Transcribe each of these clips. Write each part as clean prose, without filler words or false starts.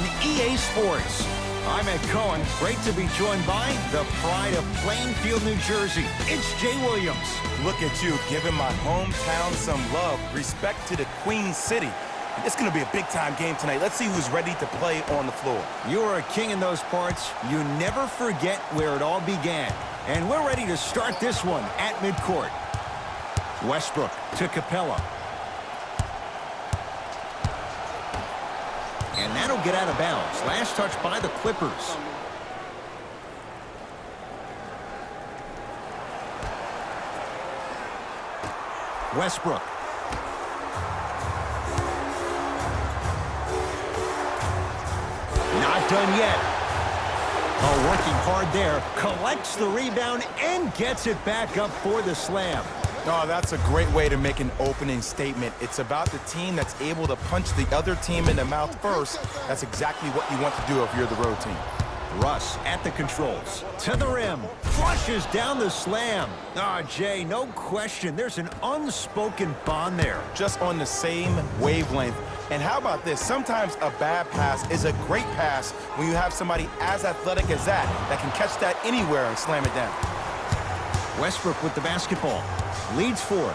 on EA Sports. I'm Ed Cohen. Great to be joined by the pride of Plainfield, New Jersey. It's Jay Williams. Look at you, giving my hometown some love. Respect to the Queen City. It's going to be a big-time game tonight. Let's see who's ready to play on the floor. You are a king in those parts. You never forget where it all began. And we're ready to start this one at midcourt. Westbrook to Capella. And that'll get out of bounds. Last touch by the Clippers. Westbrook. Not done yet. Oh, working hard there. Collects the rebound and gets it back up for the slam. Oh, that's a great way to make an opening statement. It's about the team that's able to punch the other team in the mouth first. That's exactly what you want to do if you're the road team. Russ at the controls. To the rim. Flushes down the slam. Ah, Jay, no question. There's an unspoken bond there. Just on the same wavelength. And how about this? Sometimes a bad pass is a great pass when you have somebody as athletic as that can catch that anywhere and slam it down. Westbrook with the basketball. Leads forward.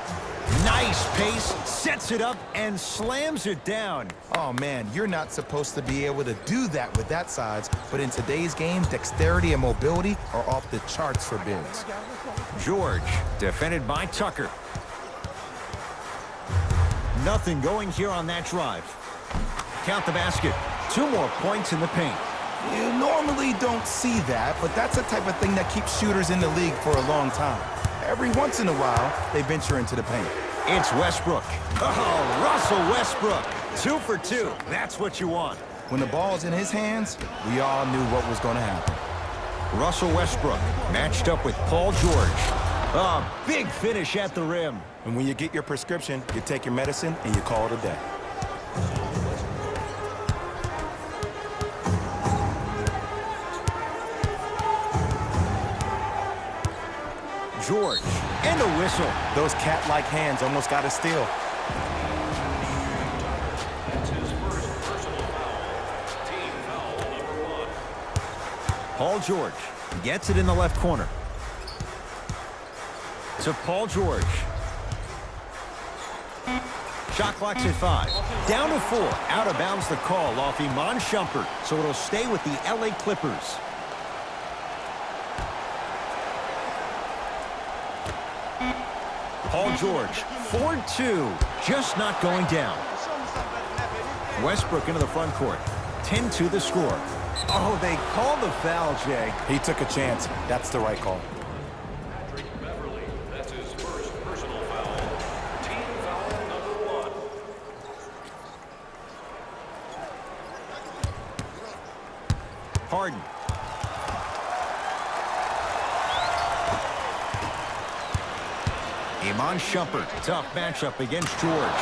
Nice pace. Sets it up and slams it down. Oh, man, you're not supposed to be able to do that with that size. But in today's game, dexterity and mobility are off the charts for bigs. George, defended by Tucker. Nothing going here on that drive. Count the basket. 2 more points in the paint. You normally don't see that, but that's the type of thing that keeps shooters in the league for a long time. Every once in a while, they venture into the paint. It's Westbrook. Oh, Russell Westbrook. 2 for 2. That's what you want. When the ball's in his hands, we all knew what was going to happen. Russell Westbrook matched up with Paul George. A big finish at the rim. And when you get your prescription, you take your medicine and you call it a day. George, and a whistle. Those cat-like hands almost got a steal. That's his first personal foul. Team foul number 1. Paul George gets it in the left corner. To Paul George. Shot clock's at 5. Down to 4. Out of bounds the call off Iman Shumpert. So it'll stay with the LA Clippers. Paul George, 4-2, just not going down. Westbrook into the front court, 10-2 the score. Oh, they called the foul, Jay. He took a chance. That's the right call. Patrick Beverly, that's his first personal foul. Team foul number 1. Harden. Iman Shumpert, tough matchup against George.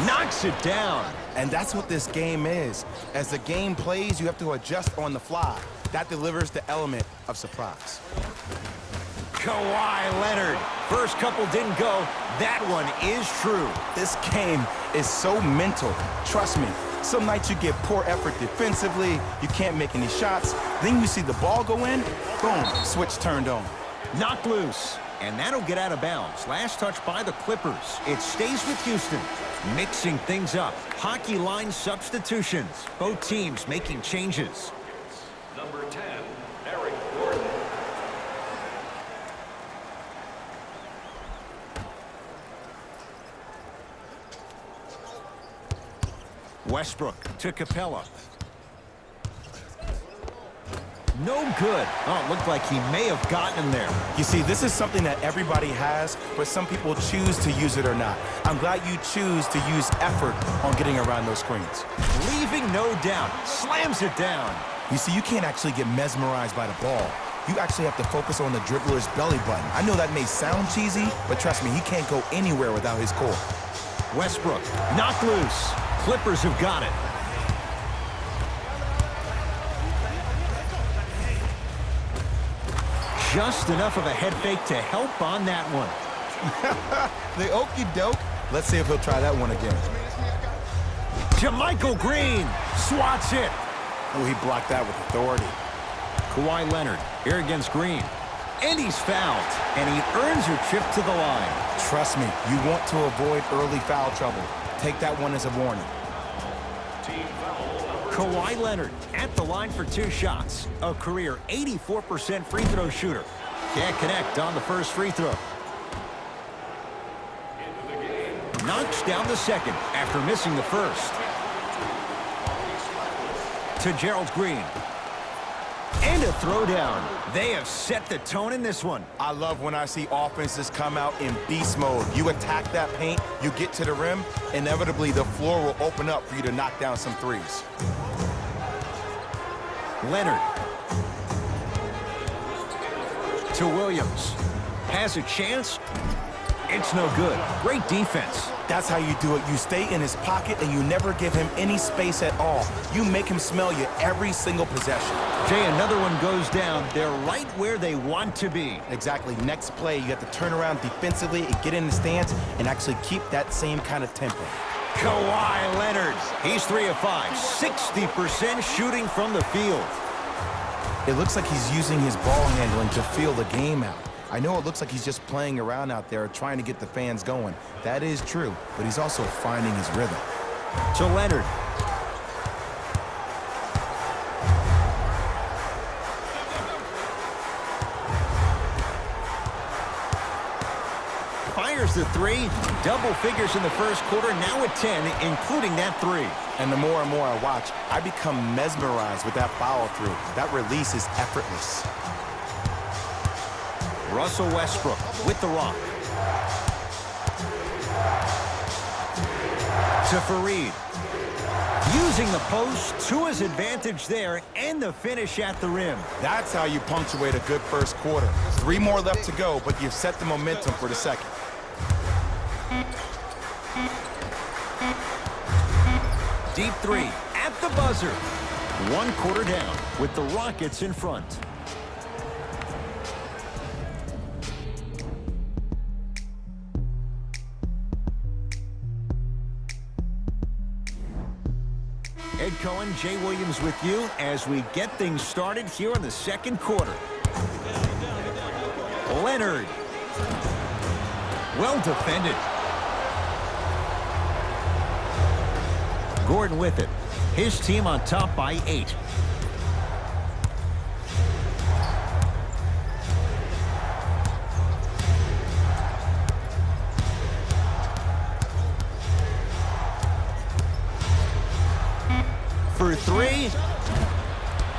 Knocks it down. And that's what this game is. As the game plays, you have to adjust on the fly. That delivers the element of surprise. Kawhi Leonard. First couple didn't go. That one is true. This game is so mental. Trust me. Some nights you get poor effort defensively. You can't make any shots. Then you see the ball go in. Boom. Switch turned on. Knocked loose. And that'll get out of bounds. Last touch by the Clippers. It stays with Houston. Mixing things up. Hockey line substitutions. Both teams making changes. Number 10, Eric Gordon. Westbrook to Capella. No good. Oh, it looked like he may have gotten him there. You see, this is something that everybody has, but some people choose to use it or not. I'm glad you choose to use effort on getting around those screens. Leaving no doubt. Slams it down. You see, you can't actually get mesmerized by the ball. You actually have to focus on the dribbler's belly button. I know that may sound cheesy, but trust me, he can't go anywhere without his core. Westbrook, knocked loose. Clippers have got it. Just enough of a head fake to help on that one. The okey-doke. Let's see if he'll try that one again. JaMychal Green Swats it. Oh, he blocked that with authority. Kawhi Leonard here against Green. And he's fouled. And he earns a trip to the line. Trust me, you want to avoid early foul trouble. Take that one as a warning. Team foul. Kawhi Leonard at the line for 2 shots. A career 84% free throw shooter. Can't connect on the first free throw. Knocks down the second after missing the first. To Gerald Green. And a throwdown. They have set the tone in this one. I love when I see offenses come out in beast mode. You attack that paint, you get to the rim, inevitably the floor will open up for you to knock down some threes. Leonard. To Williams. Has a chance. It's no good. Great defense. That's how you do it. You stay in his pocket and you never give him any space at all. You make him smell you every single possession. Jay, another one goes down. They're right where they want to be. Exactly. Next play, you have to turn around defensively and get in the stance and actually keep that same kind of tempo. Kawhi Leonard. He's 3 of 5. 60% shooting from the field. It looks like he's using his ball handling to feel the game out. I know it looks like he's just playing around out there trying to get the fans going. That is true, but he's also finding his rhythm. To Leonard. Fires the 3. Double figures in the first quarter, now at 10, including that 3. And the more and more I watch, I become mesmerized with that follow-through. That release is effortless. Russell Westbrook with the rock. To Fareed. Using the post to his advantage there, and the finish at the rim. That's how you punctuate a good first quarter. 3 more left to go, but you've set the momentum for the second. Deep 3 at the buzzer. 1 quarter down with the Rockets in front. Ed Cohen, Jay Williams with you as we get things started here in the second quarter. Leonard. Well defended. Gordon with it. His team on top by 8. For 3.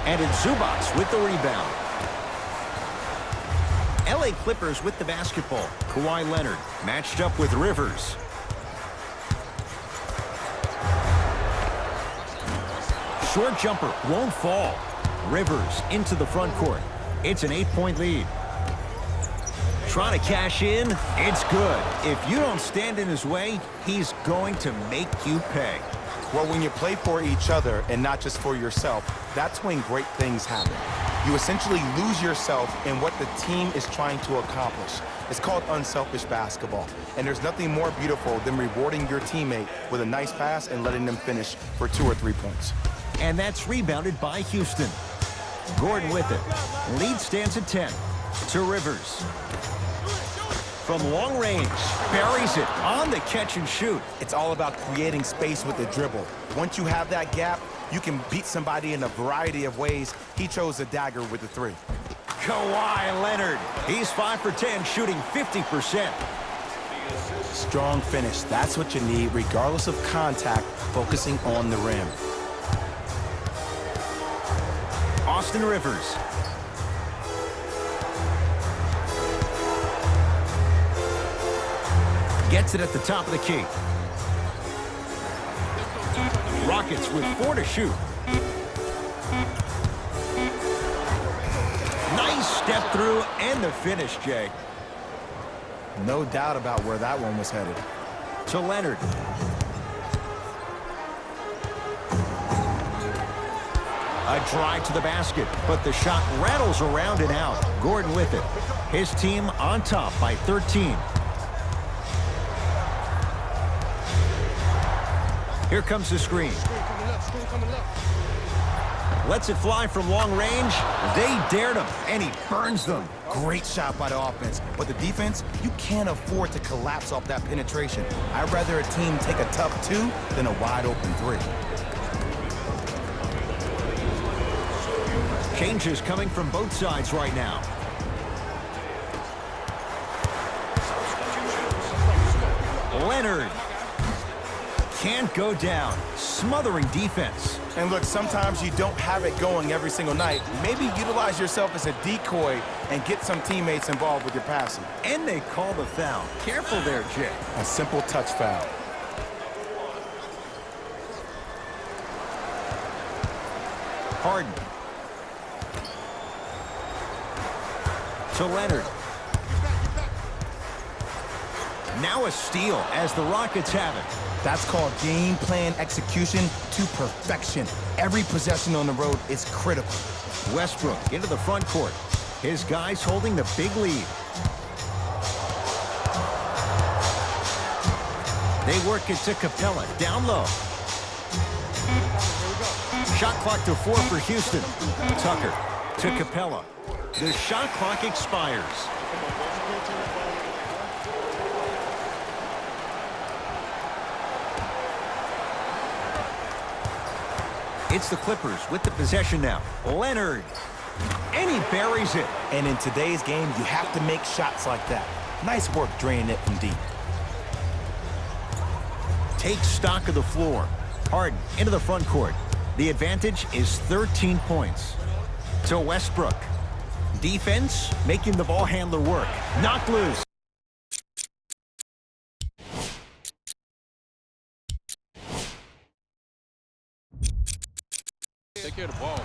And it's Zubac with the rebound. LA Clippers with the basketball. Kawhi Leonard matched up with Rivers. Short jumper won't fall. Rivers into the front court. It's an 8-point lead. Trying to cash in. It's good. If you don't stand in his way, he's going to make you pay. Well, when you play for each other and not just for yourself, that's when great things happen. You essentially lose yourself in what the team is trying to accomplish. It's called unselfish basketball. And there's nothing more beautiful than rewarding your teammate with a nice pass and letting them finish for 2 or 3 points. And that's rebounded by Houston. Gordon with it. Lead stands at 10. To Rivers. From long range, buries it on the catch and shoot. It's all about creating space with the dribble. Once you have that gap, you can beat somebody in a variety of ways. He chose the dagger with the 3. Kawhi Leonard. He's 5 for 10, shooting 50%. Strong finish. That's what you need, regardless of contact, focusing on the rim. Austin Rivers. Gets it at the top of the key. Rockets with 4 to shoot. Nice step through and the finish, Jay. No doubt about where that one was headed. To Leonard. A drive to the basket, but the shot rattles around and out. Gordon with it. His team on top by 13. Here comes the screen. Lets it fly from long range. They dared him, and he burns them. Great shot by the offense, but the defense, you can't afford to collapse off that penetration. I'd rather a team take a tough 2 than a wide open 3. Changes coming from both sides right now. Leonard can't go down. Smothering defense. And look, sometimes you don't have it going every single night. Maybe utilize yourself as a decoy and get some teammates involved with your passing. And they call the foul. Careful there, Jay. A simple touch foul. Harden. To Leonard. Now a steal as the Rockets have it. That's called game plan execution to perfection. Every possession on the road is critical. Westbrook into the front court. His guys holding the big lead. They work it to Capella, down low. Shot clock to 4 for Houston. Tucker to Capella. The shot clock expires. It's the Clippers with the possession now. Leonard. And he buries it. And in today's game, you have to make shots like that. Nice work draining it from deep. Take stock of the floor. Harden into the front court. The advantage is 13 points. To Westbrook. Defense making the ball handler work. Knocked loose. Take care of the ball, bro.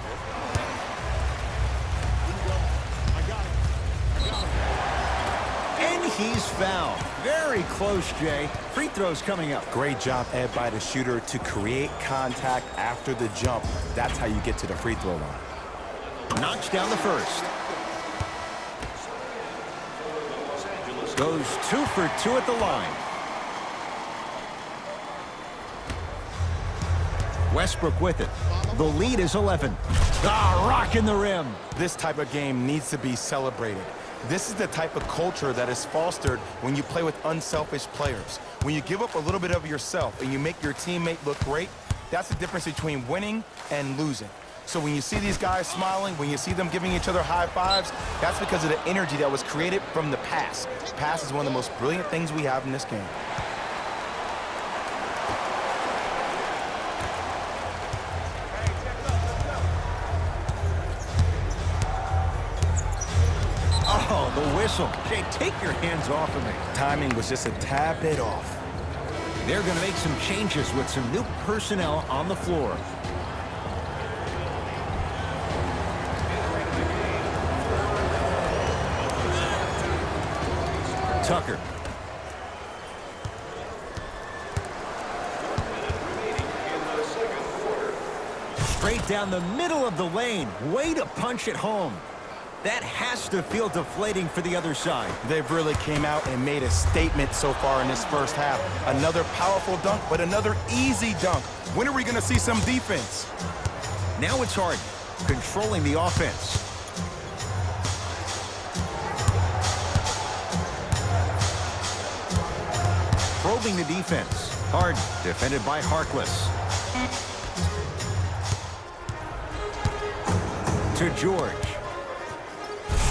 And he's fouled. Very close, Jay. Free throws coming up. Great job, Ed, by the shooter to create contact after the jump. That's how you get to the free throw line. Knocks down the first. Goes 2 for 2 at the line. Westbrook with it. The lead is 11. Rocking the rim. This type of game needs to be celebrated. This is the type of culture that is fostered when you play with unselfish players. When you give up a little bit of yourself and you make your teammate look great, that's the difference between winning and losing. So when you see these guys smiling, when you see them giving each other high fives, that's because of the energy that was created from the pass. Pass is one of the most brilliant things we have in this game. Oh, the whistle. Jay, take your hands off of me. Timing was just a tad bit off. They're going to make some changes with some new personnel on the floor. Tucker. Straight down the middle of the lane. Way to punch it home. That has to feel deflating for the other side. They've really came out and made a statement so far in this first half. Another powerful dunk, but another easy dunk. When are we going to see some defense? Now it's Harden, controlling the offense. Probing the defense. Harden, defended by Harkless. To George.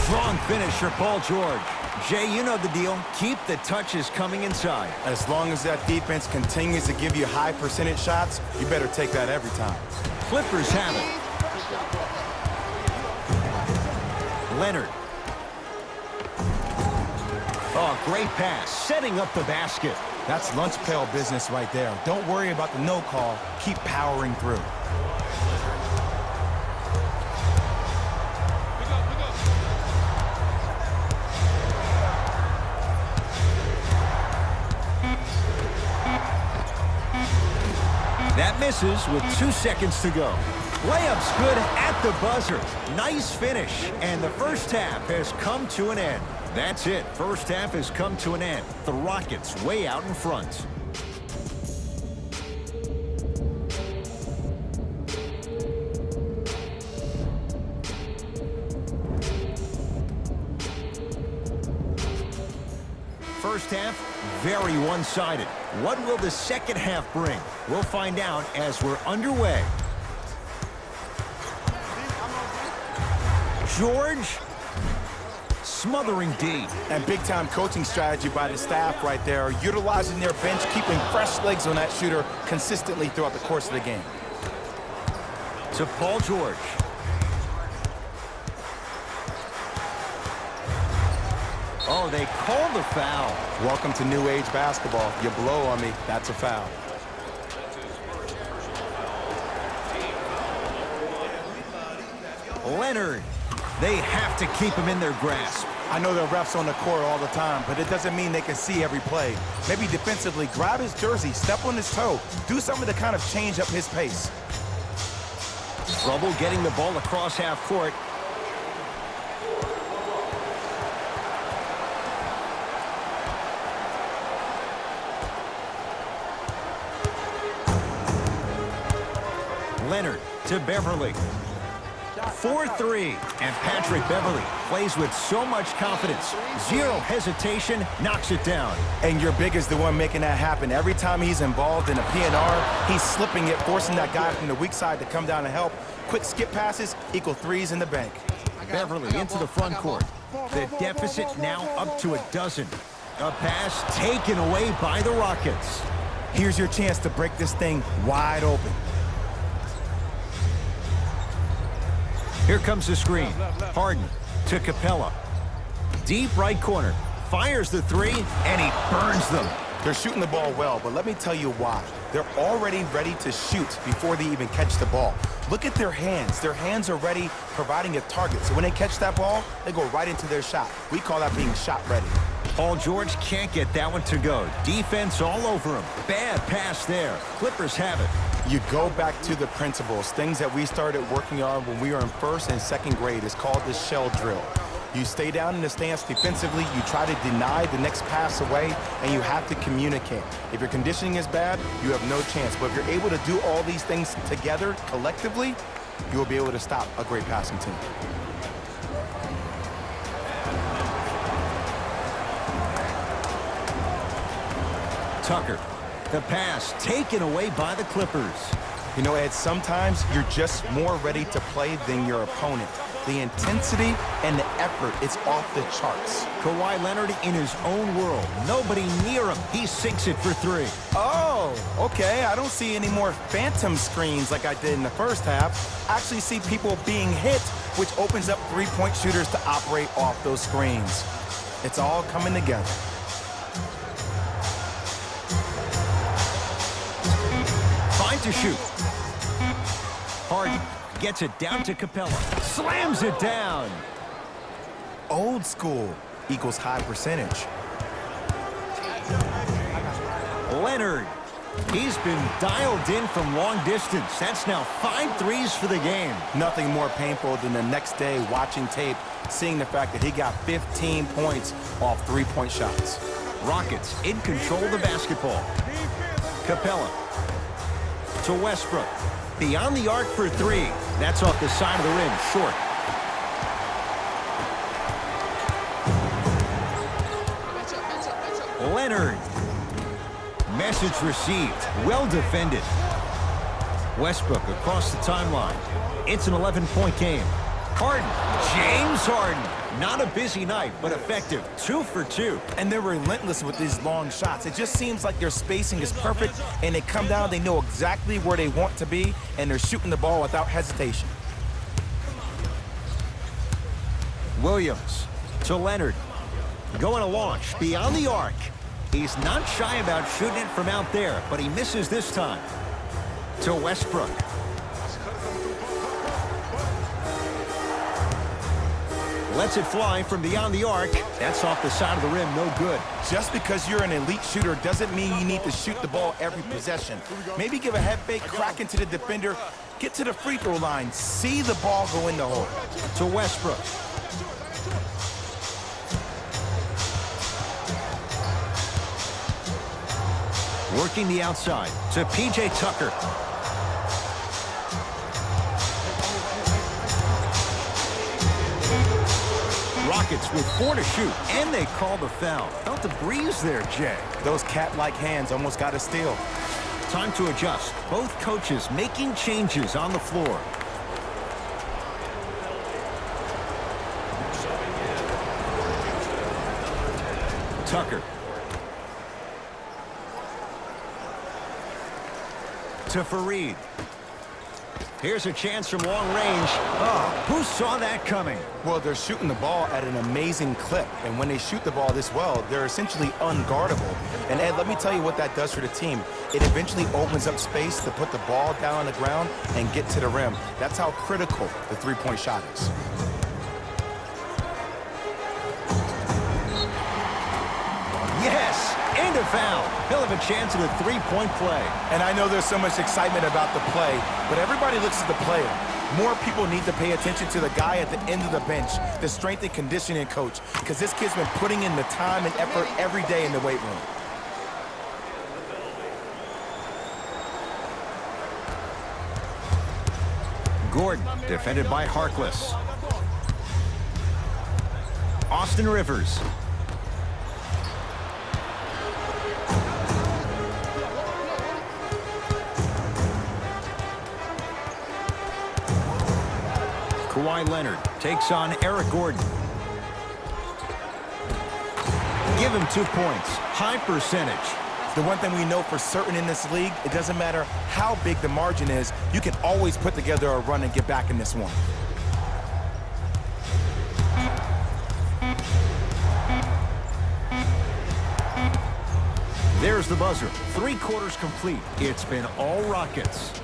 Strong finish for Paul George. Jay, you know the deal. Keep the touches coming inside. As long as that defense continues to give you high percentage shots, you better take that every time. Clippers have it. Leonard. Oh, great pass. Setting up the basket. That's lunch pail business right there. Don't worry about the no call. Keep powering through. That misses with 2 seconds to go. Layup's good at the buzzer. Nice finish. And the first half has come to an end. That's it. First half has come to an end. The Rockets way out in front. first half, very one-sided. What will the second half bring? We'll find out as we're underway. George, smothering D. And big-time coaching strategy by the staff right there, utilizing their bench, keeping fresh legs on that shooter consistently throughout the course of the game. To Paul George. Oh, they call the foul. Welcome to new age basketball. You blow on me, that's a foul. Leonard. They have to keep him in their grasp. I know there are refs on the court all the time, but it doesn't mean they can see every play. Maybe defensively, grab his jersey, step on his toe, do something to kind of change up his pace. Trouble getting the ball across half court. Leonard to Beverly. 4-3, and Patrick Beverly plays with so much confidence. Zero hesitation, knocks it down. And your big is the one making that happen. Every time he's involved in a PNR, he's slipping it, forcing that guy from the weak side to come down and help. Quick skip passes equal threes in the bank. Beverly into the front court. The deficit now up to a dozen. A pass taken away by the Rockets. Here's your chance to break this thing wide open. Here comes the screen. Harden to Capella. Deep right corner. Fires the three, and he burns them. They're shooting the ball well, but let me tell you why. They're already ready to shoot before they even catch the ball. Look at their hands. Their hands are ready, providing a target. So when they catch that ball, they go right into their shot. We call that being shot ready. Paul George can't get that one to go. Defense all over him. Bad pass there. Clippers have it. You go back to the principles, things that we started working on when we were in first and second grade. It's called the shell drill. You stay down in the stance defensively, you try to deny the next pass away, and you have to communicate. If your conditioning is bad, you have no chance. But if you're able to do all these things together, collectively, you will be able to stop a great passing team. Tucker. The pass taken away by the Clippers. You know, Ed, sometimes you're just more ready to play than your opponent. The intensity and the effort, it's off the charts. Kawhi Leonard in his own world. Nobody near him. He sinks it for three. Oh, okay. I don't see any more phantom screens like I did in the first half. I actually see people being hit, which opens up three-point shooters to operate off those screens. It's all coming together. To shoot. Harden gets it down to Capella. Slams it down. Old school equals high percentage. Leonard. He's been dialed in from long distance. That's now 5 threes for the game. Nothing more painful than the next day watching tape, seeing the fact that he got 15 points off three-point shots. Rockets in control of the basketball. Capella. To Westbrook. Beyond the arc for three. That's off the side of the rim, short. Leonard. Message received. Well defended. Westbrook across the timeline. It's an 11-point game. Harden. James Harden. Not a busy night, but effective. 2 for 2. And they're relentless with these long shots. It just seems like their spacing is perfect, and they come down, they know exactly where they want to be, and they're shooting the ball without hesitation. Williams to Leonard. Going to launch beyond the arc. He's not shy about shooting it from out there, but he misses this time. To Westbrook. Lets it fly from beyond the arc. That's off the side of the rim, no good. Just because you're an elite shooter doesn't mean you need to shoot the ball every possession. Maybe give a head fake, crack into the defender, get to the free throw line, see the ball go in the hole. To Westbrook. Working the outside to P.J. Tucker. Rockets with 4 to shoot, and they call the foul. Felt the breeze there, Jay. Those cat-like hands almost got a steal. Time to adjust. Both coaches making changes on the floor. Tucker. To Fareed. Here's a chance from long range. Oh, who saw that coming? Well, they're shooting the ball at an amazing clip, and when they shoot the ball this well, they're essentially unguardable. And Ed, let me tell you what that does for the team. It eventually opens up space to put the ball down on the ground and get to the rim. That's how critical the three-point shot is. Yes, and a foul. He'll have a chance at a three-point play. And I know there's so much excitement about the play, but everybody looks at the player. More people need to pay attention to the guy at the end of the bench, the strength and conditioning coach, because this kid's been putting in the time and effort every day in the weight room. Gordon, defended by Harkless. Austin Rivers. Kawhi Leonard takes on Eric Gordon. Give him 2 points. High percentage. The one thing we know for certain in this league, it doesn't matter how big the margin is, you can always put together a run and get back in this one. There's the buzzer. 3 quarters complete. It's been all Rockets.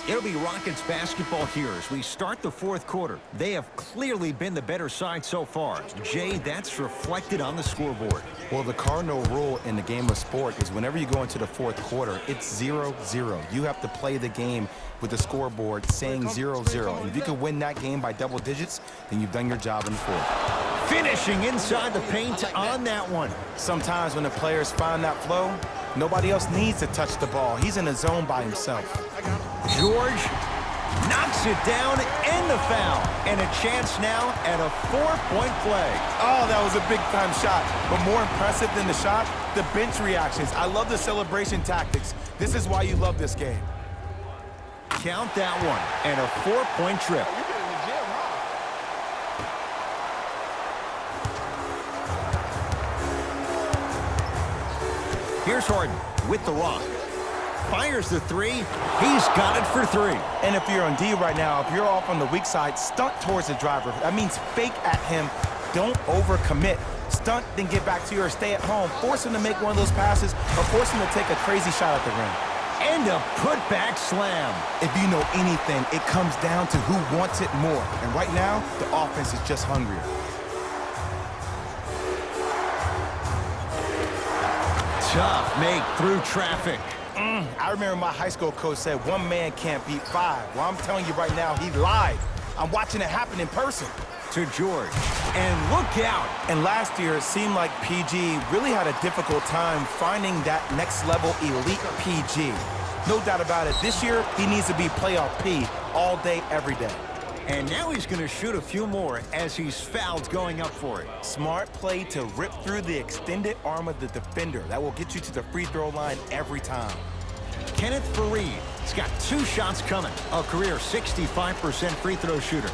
It'll be Rockets basketball here as we start the 4th quarter. They have clearly been the better side so far. Jay, that's reflected on the scoreboard. Well, the cardinal rule in the game of sport is whenever you go into the 4th quarter, it's 0-0. You have to play the game with the scoreboard saying 0-0. And if you can win that game by double digits, then you've done your job in the 4th. Finishing inside the paint on that one. Sometimes when the players find that flow, nobody else needs to touch the ball. He's in a zone by himself. George knocks it down and the foul. And a chance now at a 4-point play. Oh, that was a big-time shot. But more impressive than the shot, the bench reactions. I love the celebration tactics. This is why you love this game. Count that one. And a 4-point trip. Here's Harden with the rock. Fires the 3. He's got it for 3. And if you're on D right now, if you're off on the weak side, stunt towards the driver. That means fake at him. Don't overcommit. Stunt, then get back to you or stay at home. Force him to make one of those passes or force him to take a crazy shot at the rim. And a putback slam. If you know anything, it comes down to who wants it more. And right now, the offense is just hungrier. Tough make through traffic. I remember my high school coach said 1 man can't beat 5. Well, I'm telling you right now, he lied. I'm watching it happen in person. To George. And look out. And last year, it seemed like PG really had a difficult time finding that next level elite PG. No doubt about it. This year, he needs to be playoff P all day, every day. And now he's going to shoot a few more as he's fouled going up for it. Smart play to rip through the extended arm of the defender. That will get you to the free throw line every time. Kenneth Fareed has got 2 shots coming. A career 65% free throw shooter.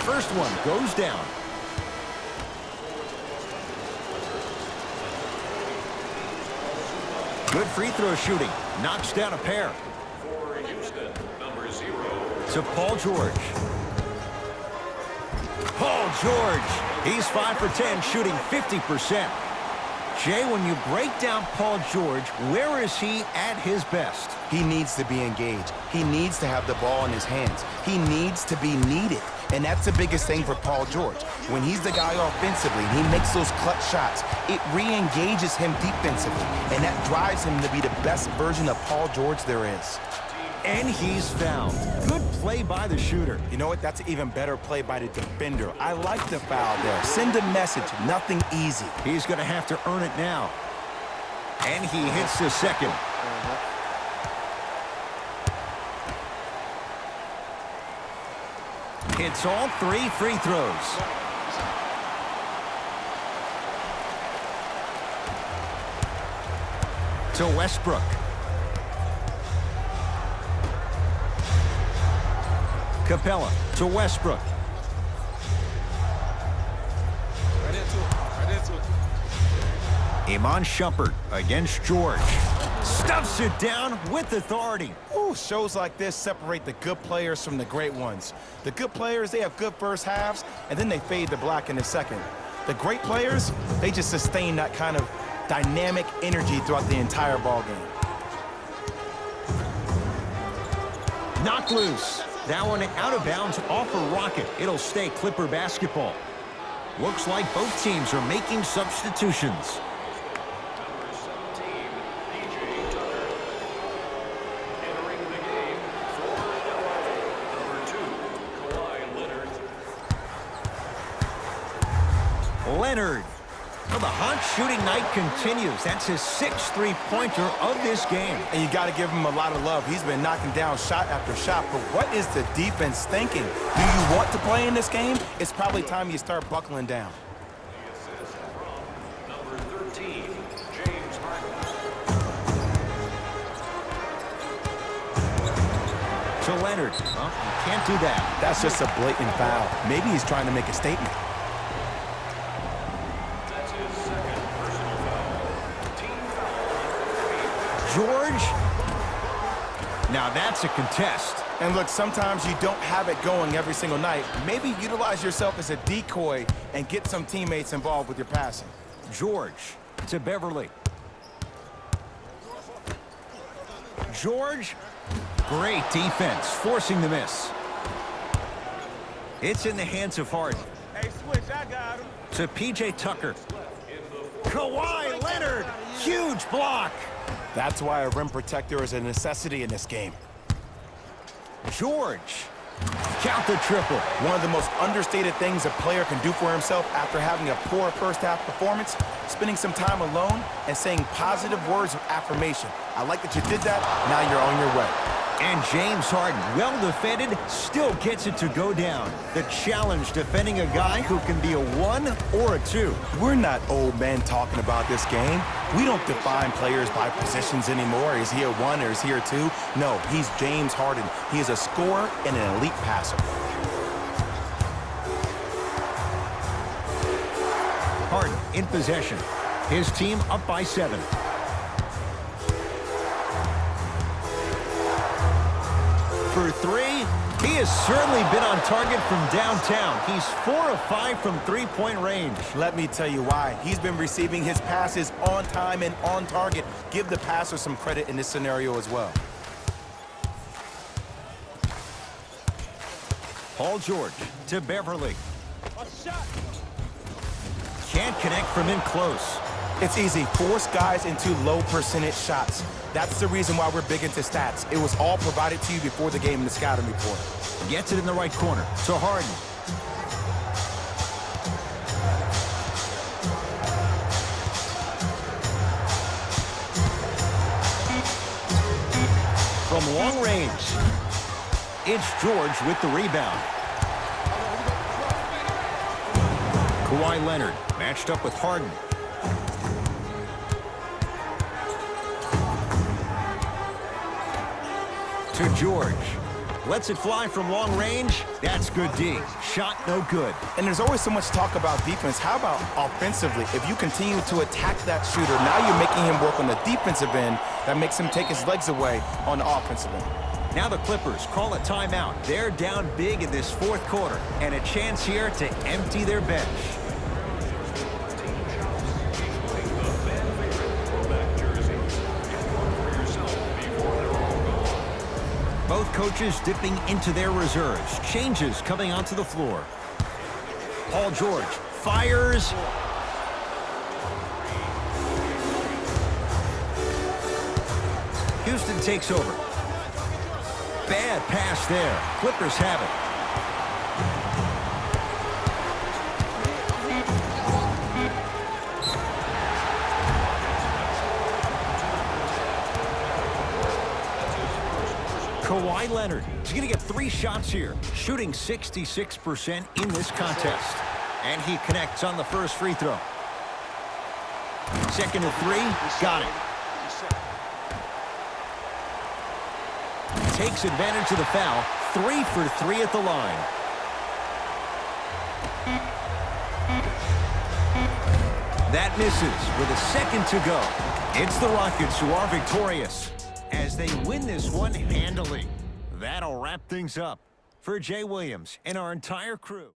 First one goes down. Good free throw shooting. Knocks down a pair. For Houston, number 0. To Paul George. Paul George. He's 5 for 10, shooting 50%. Jay, when you break down Paul George, where is he at his best? He needs to be engaged. He needs to have the ball in his hands. He needs to be needed. And that's the biggest thing for Paul George. When he's the guy offensively and he makes those clutch shots, it re-engages him defensively. And that drives him to be the best version of Paul George there is. And he's fouled. Good play by the shooter. You know what? That's an even better play by the defender. I like the foul there. Send a message. Nothing easy. He's going to have to earn it now. And he hits the second. Hits all 3 free throws. To Westbrook. Capella to Westbrook. Right into it. Right into it. Iman Shumpert against George. Stuffs it down with authority. Ooh, shows like this separate the good players from the great ones. The good players, they have good first halves, and then they fade to black in the second. The great players, they just sustain that kind of dynamic energy throughout the entire ball game. Knock loose. That one out of bounds off a rocket. It'll stay Clipper basketball. Looks like both teams are making substitutions. Number 17, PJ Tucker. Entering the game for LA. Number 2, Kawhi Leonard. Leonard. Well, the hot shooting night continues. That's his 6th three-pointer of this game. And you got to give him a lot of love. He's been knocking down shot after shot. But what is the defense thinking? Do you want to play in this game? It's probably time you start buckling down. The assist from number 13, James Harden. To Leonard. Well, you can't do that. That's just a blatant foul. Maybe he's trying to make a statement. That's his second personal foul. Team foul. George. Now that's a contest. And look, sometimes you don't have it going every single night. Maybe utilize yourself as a decoy and get some teammates involved with your passing. George to Beverly. George. Great defense, forcing the miss. It's in the hands of Harden. Hey, switch, I got him. To P.J. Tucker. Kawhi Leonard. Huge block. That's why a rim protector is a necessity in this game. George. Count the triple. One of the most understated things a player can do for himself after having a poor first half performance, spending some time alone and saying positive words of affirmation. I like that you did that. Now you're on your way. And James Harden, well defended, still gets it to go down. The challenge defending a guy who can be a 1 or a 2. We're not old men talking about this game. We don't define players by positions anymore. Is he a 1 or is he a 2? No, he's James Harden. He is a scorer and an elite passer. Harden in possession. His team up by 7. For 3, he has certainly been on target from downtown. He's 4 of 5 from three-point range. Let me tell you why. He's been receiving his passes on time and on target. Give the passer some credit in this scenario as well. Paul George to Beverly. A shot. Can't connect from in close. It's easy. Force guys into low percentage shots. That's the reason why we're big into stats. It was all provided to you before the game in the scouting report. Gets it in the right corner to Harden. From long range, it's George with the rebound. Kawhi Leonard matched up with Harden. To George. Lets it fly from long range. That's good D. Shot no good. And there's always so much talk about defense. How about offensively? If you continue to attack that shooter, now you're making him work on the defensive end. That makes him take his legs away on the offensive end. Now the Clippers call a timeout. They're down big in this 4th quarter. And a chance here to empty their bench. Both coaches dipping into their reserves. Changes coming onto the floor. Paul George fires. Houston takes over. Bad pass there. Clippers have it. Kawhi Leonard. He's going to get 3 shots here, shooting 66% in this contest. And he connects on the first free throw. Second and 3, got it. Takes advantage of the foul. 3 for 3 at the line. That misses with a second to go. It's the Rockets who are victorious as they win this one handily. That'll wrap things up. For Jay Williams and our entire crew.